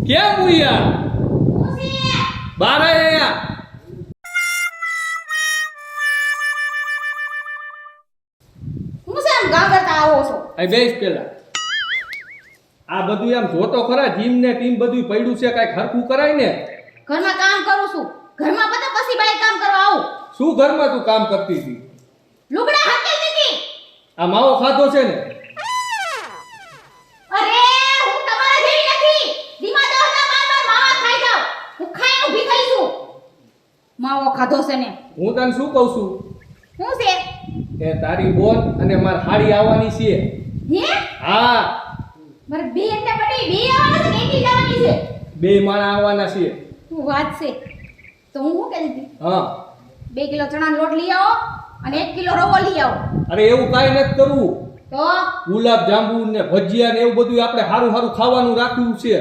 કેમ મુયા બાર આયા હું છે આમ ગાગરતા આવો છો આ બેસ પેલા આ બધું આમ જોતો ખરા જીમ ને ટીમ બધું પડ્યું છે કાઈ ખરખું કરાય ને ઘરમાં કામ કરું છું ઘરમાં પતા પછી બાય કામ કરવા આવું શું ઘરમાં તું કામ કરતી હતી લુગડા હાકેલ દીધી આ માવો ખાધો છે ને અરે હું તમારા જેવી નથી ધીમા દો ના બાર માવા ખાઈ જાવ હું ખાઈને ઊભી થઈ છું માવો ખાધો છે ને હું તને શું કહું છું હું છે કે તારી બોન અને માર હાડી આવવાની છે હે હા મારે બે એટલે બડી બે આવવાના છે કે જવાની છે બે માણા આવવાના છે તું વાત છે તો હું શું કહી દીધી હા 2 કિલો ચણાનો લોટ લઈ આવો અને 1 કિલો રવો લઈ આવો અરે એવું કાઈ નથી કરવું તો ગુલાબ જાંબુ ને ભજીયા ને એવું બધું આપણે હારું હારું ખાવાનું રાખ્યું છે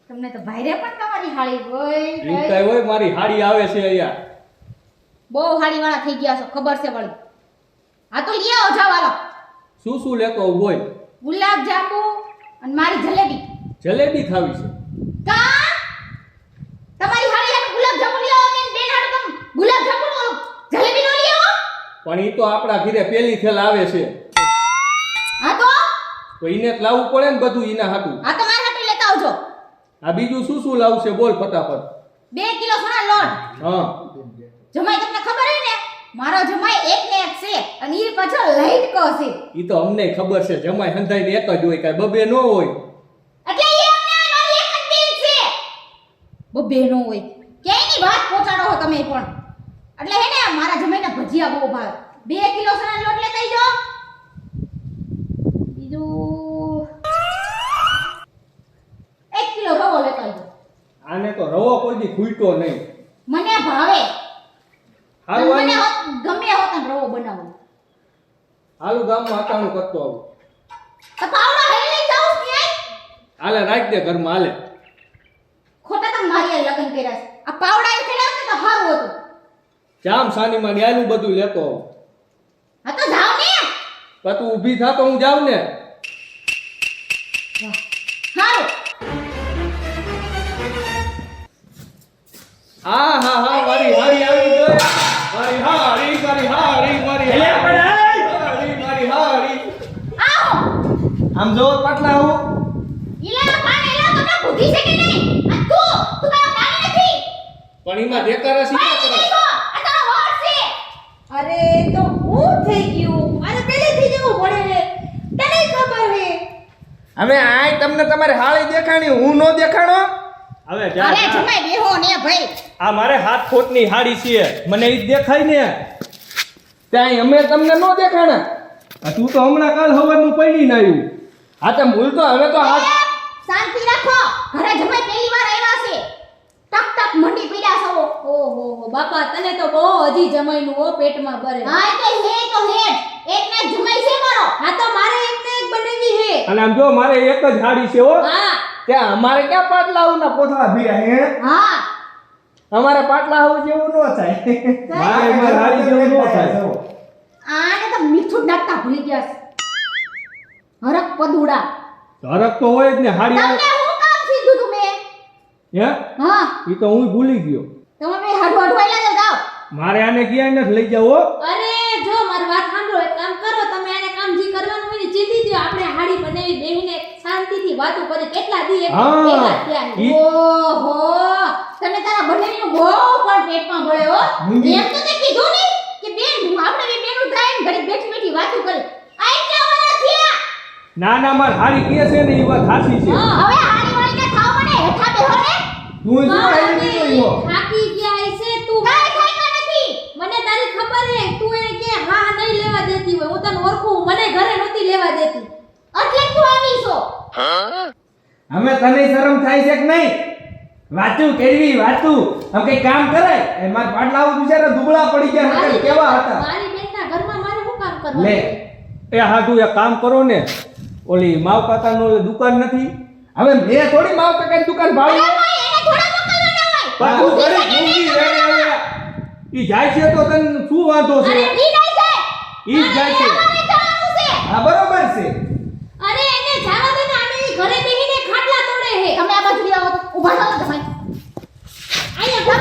તમને તો ભાઈરે પણ તમારી હાળી હોય રીંકાઈ હોય મારી હાડી આવે છે અહીંયા બહુ હાળી વાળા થઈ ગયા છો ખબર છે વળી આ તો લઈ આવો જાવ હાલો શું શું લેતો આવું બોલ ગુલાબ જાંબુ અને મારી જલેબી જલેબી ખાવી છે કા તમારી હાળી હાટુ ગુલાબ જાંબુ લઈ આવો કે બેન હાટુ તમ ગુલાબ જાંબુ નો જલેબી નો લઈ આવો પણ ઈ તો આપણા ઘરે પેલી થેલ આવે છે હા તો એને જ લાવવું પડે ને બધું એના હાટું આ તો મારા હાટુ લેતા આવજો આ બીજું શું શું લાવશે બોલ ફટાફટ 2 કિલો સોના લોટ હા જમાઈ તમને ખબર હે ને મારો જમાઈ એક ને એક છે અને ઈ પાછો લાઈટ કો છે ઈ તો અમને ખબર છે જમાઈ હંધાઈને એક જ હોય કાઈ બબે ન હોય એટલે ઈ અમને મારી એક જ દિલ છે બબે નો હોય કેની વાત પહોંચાડો હો તમે પણ એટલે હે ને મારા જમાઈને ભજીયા બહુ ભાવે 2 કિલો સોના લોટ લેતા આવજો બીજું 1 કિલો રવો લેતા આવજો આને તો રવો કોઈ દી ખૂટ્યો નહીં મને ભાવે હારું મને આને ગમે હોત ને રવો બનાવો હાલું ગામમાં હટાણું કરતો આવું તો પાવડા હે લઈ જાવ ક્યાંય હાલે રાખ દે ઘરમાં હાલે ખોટા તમે મારી હારે લગ્ન કર્યા છે આ પાવડા એ ખેડાવ ને તો હારું હતું જામ સાનીમાં ન્યાલું બધું લેતો આવું હા તો જાવ ને પણ તું ઊભી થા તો હું જાઉં ને હારું હા હા હા મારી હારી આવી ગઈ મારી હારી મારી હારી મારી મારી હારી આવો આમ જો પાટલા હું ઈલા પાને ઈલા તો ના બુદ્ધિ છે કે નહીં આ તું કામ નાની નથી પણ એમાં દેકારા શીખા કરે આ તારો વાર છે અરે તો હું થઈ ગયું મારે પહેલેથી જવું પડે તને ખબર હે હવે આય તમને તમારી હાળી દેખાણી હું નો દેખાણો હવે જા અરે જા. જમાઈ બેહો ને ભાઈ આ મારે હાથ ફૂટની હાડી છે મને ઈ જ દેખાય ને ત્યાં અમે તમને નો દેખાણા આ તું તો હમણાં કાલ હવારનું પડી આવ્યું હા તો ભૂલ તો હવે તો હાથ શાંતિ રાખો ઘરે જમાઈ પહેલી વાર આવ્યા છે ટક ટક મંડી પીડ્યા છો ઓહો બાપા તને તો બહુ હજી જમાઈનું ઓ પેટમાં ભરે હા તો હે એક ને એક જમાઈ છે મારો હા તો મારે એક ને એક બનાવી હે અને આમ જો મારે એક જ હાડી છે હો હા ત્યાં અમારે ક્યાં પાટલા આવું પોથળા ભીરા હે હા અમારે પાટલા આવું જેવું નો થાય મારે હાડી જેવું ન થાય આને તો મીઠું નાખતા ભૂલી ગયા છે હરક પદુડા હરક તો હોય જ ને હાડી આવે તમને હું કામ કીધું તું મેં હે હા ઈ તો હું ભૂલી ગયો તમે બે હાડુ હાડવાઈ જાવ મારે આને ક્યાંય નથી લઈ જાવ હો અરે જો મારી વાત સાંભળો એક કામ કરો તમે આને કામ જે કરવાનું હોય ને ચીંધી દો આપણે હાડી બનાવી બેહીને શાંતિથી વાતો કરી કેટલા દી એક હા. ભેગા થયા છે. ઓહો તને તારા બંનેનું બહુ પણ પેટમાં ભળે હો એમ તો તે કીધું ને કે બેન આપણે બે બેનું થાય ને ઘડી બેઠી બેઠી વાતો કરી આ એટલા વરા થયા ના ના માર હાડી કે છે ને ઈ વાત સાચી છે હા. હવે હારી વાળીને ખાવ મને હેઠા બેહો ને તું શું આવી બાપરે, ગયો થાકી ગયા છે તું કાઈ થાય નથી મને તારી ખબર હે તું એને કે હા નહીં લેવા દેતી હોય હું તને ઓળખું મને ઘરે નહોતી લેવા દેતી એટલે તું આવી છો અમે તને શરમ થાય છે કે નહીં વાતું કેવી વાતું આમ કઈ કામ કરે એ માર પાટલા આવું બિચારા દુબળા પડી ગયા હતા મારી કેવા હતા મારી બેનના ઘરમાં મારે શું કામ લે કરવાનું એ હાટું એક કામ કરો ને ઓલી માવ કાકાનો દુકાન નથી હવે મેં થોડી માવ કાકાની દુકાન ભાવી એને થોડા મોકલવાના હોય પણ તું ઘરે ઊંઘી રહે હવે. ઈ જાય છે તો તને શું વાંધો છે અરે ઈ નહીં જાય ઈ જ જાય છે અમારે જવાનું છે હા બરોબર છે અરે એને જાવા દે ને અમે ઈ ઘરે બેહી ઊભા થાઓ જમાઈ. અહીંયા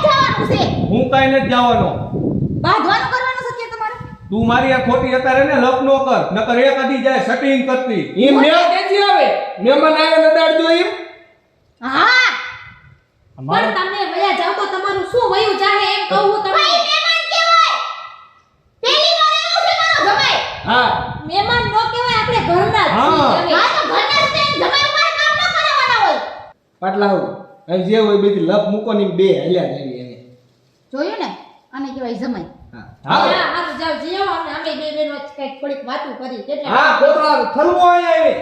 જવાનું છે. હું કાંઈ નથી જવાનો. બાંધવાનું કરવાનું છે કે તમારે? તું મારી આ ખોટી અત્યારે ને લપ નો કર, નકર એક અધી જાય સેટિંગ કરતી. એમ ને કેજી આવે મહેમાન આવે લડાડજો એમ. હા. પણ તમે વયા જાવ તો તમારું શું વયું જાહે એમ કહું તમને. ભાઈ મહેમાન કહેવાય. પહેલી વાર આવ્યો છે મારો જમાઈ. હા મહેમાન નો કહેવાય, આપણે ઘરના જ હા. છીએ હા તો ઘરના જ છે, જમાઈ ઉપર કામ ન કરાવવાના હોય. પાટલા હું અહીં જે હોય બધી લપ મૂકો ની બે હલ્યા જાય એને. જોયું ને? આને કહેવાય જમાઈ. હા હા હા જાવ જીઓ અને અમે બે બેનો કઈક થોડીક વાતો કરી એટલે હા કોતરા થલવો અહીંયા આવે.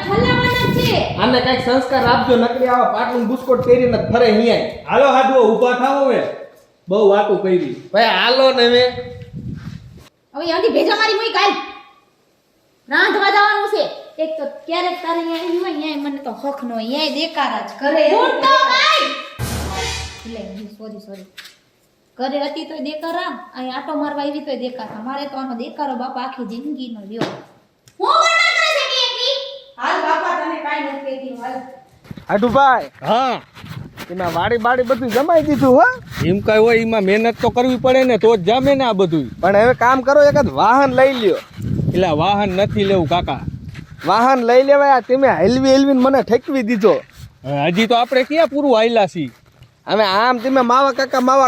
ઠલ્લાવાના છે. આને કઈક સંસ્કાર આપજો, નકરી આવા પાટલું બુસ્કોટ પહેરીને ફરે અહીંયા. હાલો હાડવો ઊભા થાઓ હવે. બહુ વાતું કરી. ભાઈ હાલો ને હવે. હવે આંધી ભેજા મારી મુઈ કાલ. રાંધવા જવાનું છે. એક તો ક્યારેક તારે અહીંયા હોય ન્યાય મને તો હક નો ન્યાય દેકારા જ કરે ઉઠતો કાઈ. સોરી ઘરે હતી તોય દેકારા, અહીં આટો મારવા આવી તોય દેકારા. મારે તો આનો દેકારો બાપા આખી જિંદગીનો રહ્યો. હું બરબાદ કરે છે કે એકલી? હાલ બાપા તને કાઈ નથી કહેતી હાલ. આટુભાઈ હા એમાં વાડી બાડી બધું જમાઈ દીધું હો. એમ કઈ હોય એમાં મહેનત તો કરવી પડે ને તો જ જામે ને આ બધું. પણ હવે કામ કરો, એકાદ વાહન લઈ લ્યો. એટલે વાહન નથી લેવું કાકા. વાહન લઈ લેવાય. તમે હલવીને મને ઠેકવી દીધો. હજી તો આપણે ક્યાં પૂરું હાયલા છીએ. હવે આમ તમે માવા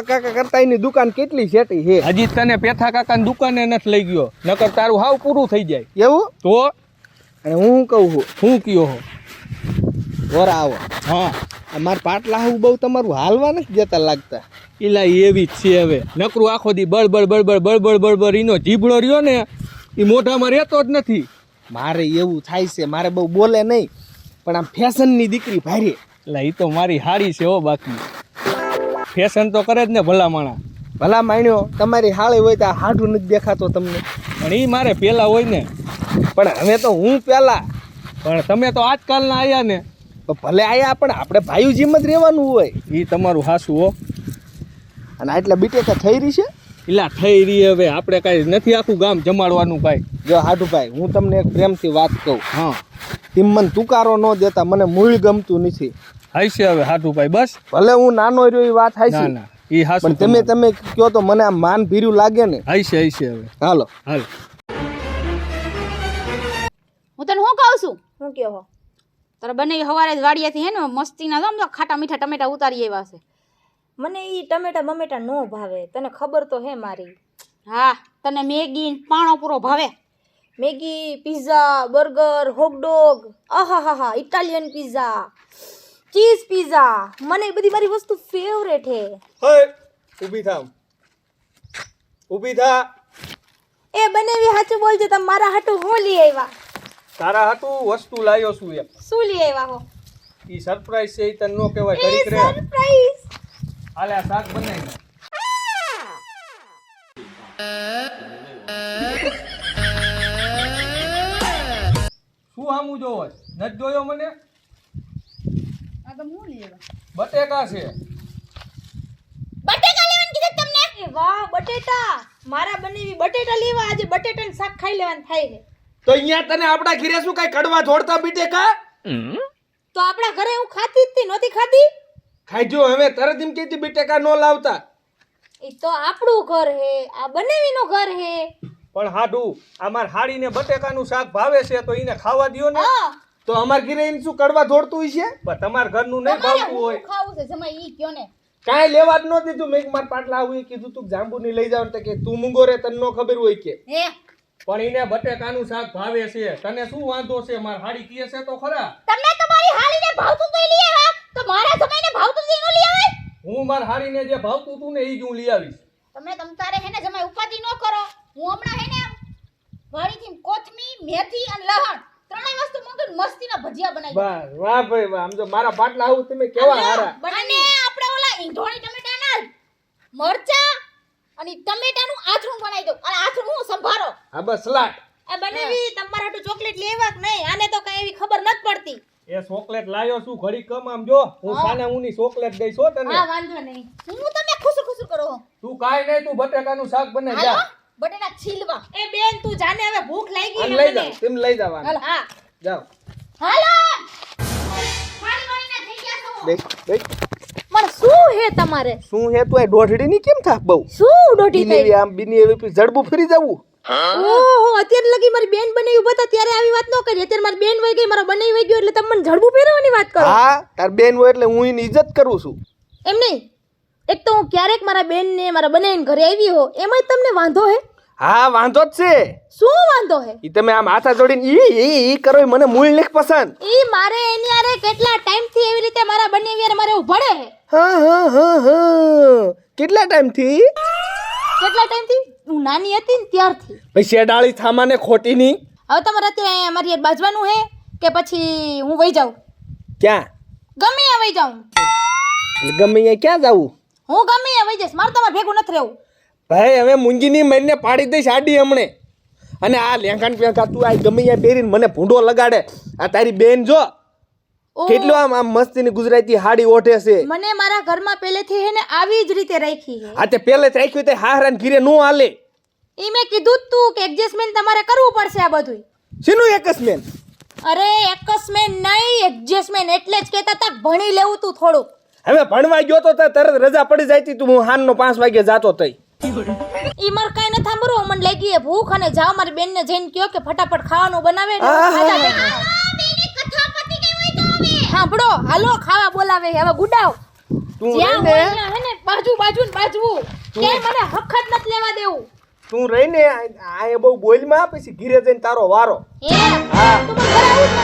કાકા કરતા એની દુકાન કેટલી શેટી છે. હજી તને પેથા કાકાની દુકાને નથી લઈ ગયો, નકર તારું હાવ પૂરું થઈ જાય. એવું તો અને હું કહું છું શું કયો હો? વરા આવો. હા મારા પાટલા હું બહુ તમારું હાલવા નથી જતા લાગતા. એલા એવી જ છે હવે. નકરું આખો દી બળબડ એનો જીભડો રહ્યો ને એ મોઢામાં રહેતો જ નથી. મારે એવું થાય છે, મારે બહુ બોલે નહીં પણ આમ ફેશનની દીકરી ભારે. એટલે એ તો મારી હાડી છે હો. બાકી ફેશન તો કરે જ ને ભલા માણા. ભલા માણ્યો તમારી હાળી હોય તો આ હાડું નથી દેખાતો તમને. પણ એ મારે પેલા હોય ને. પણ હવે તો હું પેલા. પણ તમે તો આજકાલના આયા ને. તો ભલે આયા પણ આપણે ભાઈઓ જેમ જ રહેવાનું હોય. એ તમારું હાસું હો. અને આટલા બીટેકા થઈ રહી છે. એલા થઈ રહી હવે. આપણે કાંઈ નથી આખું ગામ જમાડવાનું કાંઈ. જો હાડુભાઈ હું તમને એક પ્રેમથી વાત કહું. હા તેમ મને તુકારો ન દેતા, મને મૂળ ગમતું નથી. હાઈશે હવે હાટુભાઈ બસ. ભલે હું નાનો રહ્યો એ વાત ના હાચી, ના એ હાસું. પણ તમે કયો તો મને આમ માન ભીર્યું લાગે ને. હાઈશે હવે. હાલો હાલ. હું તને શું કહું છું? હું કયો હો? તારે બંને હવારે જ વાડિયાથી હે ને મસ્તીના જમ તો ખાટા મીઠા ટમેટા ઉતારી આવ્યા છે. મને ઈ ટમેટા બમેટા નો ભાવે, તને ખબર તો હે મારી. હા તને મેગી પાણો પૂરો ભાવે. મેગી, પિઝા, બર્ગર, હોટડોગ, આહાહાહા, ઇટાલિયન પિઝા, ચીઝ પિઝા, મને એ બધી મારી વસ્તુ ફેવરેટ હે. હે ઊભી થા, ઊભી થા. એ બનેવી સાચું બોલજો, તમે મારા હાટુ હું લઈ આવ્યા? તારા હાટું વસ્તુ લાવ્યો છું એક. શું લઈ આવ્યા હો? ઈ સરપ્રાઈઝ છે. ઈ તને નો કહેવાય. એ ઘડીક રે. સરપ્રાઈઝ. હાલે આ શાક બનાવી નાખ. શું આમું જોવો છે? નથી જોયો મને? આ તો હું લઈ આવ્યા. બટેકા છે. બટેકા લેવાનું કીધું તમને? એ વાહ, બટેટા. મારા બનેવી બટેટા લેવા આજે બટેટાનું શાક ખાઈ લેવાનું થાય છે. તો અહીંયા તને આપણા ઘરે શું કઈ કડવા જોડતા બીટેકા? તો આપણા ઘરે હું ખાતી જ નહોતી ખાતી. ખાઈજો હવે. તરત એમ કીધી બીટેકા નો લાવતા. એ તો આપણું ઘર હે, આ બનેવીનું ઘર હે. પણ હાડું અમાર હાડીને બટેકાનું શાક ભાવે છે તો એને ખાવા દ્યો ને. હા, તો અમાર ઘરે એને શું કડવા જોડતું છે? પણ તમારા ઘરનું નહીં ભાવતું હોય. હું ખાવું છે જમાઈ ઈ કયો ને. કાંઈ લેવા જ ન દીધું. મેં માર પાટલા આવું કીધું તું જાંબુની લઈ જાવ તો કે તું મૂંગો રે, તને નો ખબર હોય કે. હે પણ એને બટેકાનું શાક ભાવે છે. તને શું વાંધો છે? માર હાડી કહે છે તો ખરા. તમે તમારી હાલીને ભાવતું તો લઈ આવ્યા, તો મારા જમાઈને ભાવતું તો નો લઈ આવે. હું માર હાડીને જે ભાવતું તું ને એ જ હું લઈ આવીશ. તમે તમતારે હે ને જમાઈ ઉપાધિ ન કરો. હું હમણાં હે ને વાડીથી કોથમી, મેથી અને લહણ ત્રણેય વસ્તુ મંગાવીને મસ્તીના ભજીયા બનાવી. બસ વાહ ભાઈ વાહ. આમ જો મારા પાટલા આવું તમે કેવા હારા. અને આપણે ઓલા ઈંધોણી ટમેટાના મરચા અને ટમેટાનું આથરું બનાવી દઉં. અને આથરું હું સંભારો. હા બસ સલાડ. આ બનેવી તમારા હાટુ ચોકલેટ લેવા કે નહીં? આને તો કઈ એવી ખબર નથી પડતી. એ ચોકલેટ લાયો છું. ઘડી કમ આમ જો. હું સાને ઉની ચોકલેટ દઈશ હો તને. હા, વાંધો નહીં. હું તમે ખુસુર ખુસુર કરો. તું કાઈ નહીં. તું બટેકાનું શાક બને હાલો જા. બટેટા છીલવા. એ બેન તું જાને, હવે ભૂખ લાગી આમ છે લઈ મને. જાવ. તેમ લઈ જવાનું. હાલો હા, જાઓ. હાલો ખાલી વાળીના થઈ બેસ બેસ પણ શું હે તમારે શું હે તું આ દોઢડી ની કેમ થાક બહુ શું દોઢી થઈ બીની આમ બીની એવી જડબું ફરી જવું ઓહો અત્યારે લગી મારી બેન બની ઉભા હતા ત્યારે આવી વાત ન કરી અત્યારે મારી બેન વઈ ગઈ મારો બની વઈ ગયો એટલે તમે મને ઝડબું ફેરવવાની વાત કરો હા તાર બેન હોય એટલે હું એની ઇજ્જત કરું છું એમ નહીં એક તો હું ક્યારેક મારા બેન ને મારા બનાવીને ઘરે આવી હો એમાંય તમને વાંધો હે હા વાંધો જ છે શું વાંધો હે ઈ તમે આમ હાથા જોડીને ઈ કરો ઈ મને મૂળ લેખ પસંદ ઈ મારે એની આરે કેટલા ટાઈમ થી એવી રીતે મારા બનેવી અને મારે ઉભડે હે હા કેટલા ટાઈમ થી કેટલા ટાઈમ થી હું નાની હતી ને ત્યારથી ભાઈ શેડાળી થામાને ખોટી ની હવે તમારે અત્યારે અહીંયા મારી હારે બાજવાનું હે કે પછી હું વઈ જાઉં ક્યાં ગમે ત્યાં વઈ જાઉં એટલે ગમે અહીંયા ક્યાં જાવું હું ગમે ત્યાં વઈ જઈશ મારે તમારે ભેગું નથી રહેવું ભાઈ હવે મૂંગીની મરીને પાડી દઈશ આડી હમણે અને આ લેંઘાન પેંઘા તું આ ગમે ત્યાં પહેરીને મને ભૂંડો લગાડે આ તારી બેન જો ઓહ, કેટલો આમ મસ્તીની ગુજરાતી હાડી ઓઢે છે મને મારા ઘરમાં પહેલેથી હે ને આવી જ રીતે રાખી હે આ તે પહેલે જ રાખ્યું તે હારાન ઘીરે નો હાલે ઈ મેં કીધું જ તું કે એડજસ્ટમેન્ટ તમારે કરવું પડશે આ બધું શીનું એકસમેન અરે એકસમેન્ટ નહીં એડજસ્ટમેન્ટ એટલે જ કહેતા તા ભણી લેવું તું થોડું હવે ભણવા ગયો તો તરત રજા પડી જાય તું હું હાનનો 5 વાગે જાતો તઈ ઈ માર કાઈ ન થાંભરો મને લાગી હે ભૂખ અને જાવ મારી બેનને જઈને કયો કે ફટાફટ ખાવાનું બનાવે ને આહા. ખાધા ભેગું. બેને કથા પતી ગઈ હોય તો હવે સાંભળો હાલો ખાવા બોલાવે છે, હવે ગુડાવ તું જ્યાં રહીને હોય ત્યાં હે ને બાજુ ને બાજુ કે મને હક જ નથી લેવા દેવું તું રહીને આ એ બહુ બોલમાં પછી ઘીરે જઈને તારો વારો એ તું મને ઘરે આવું જ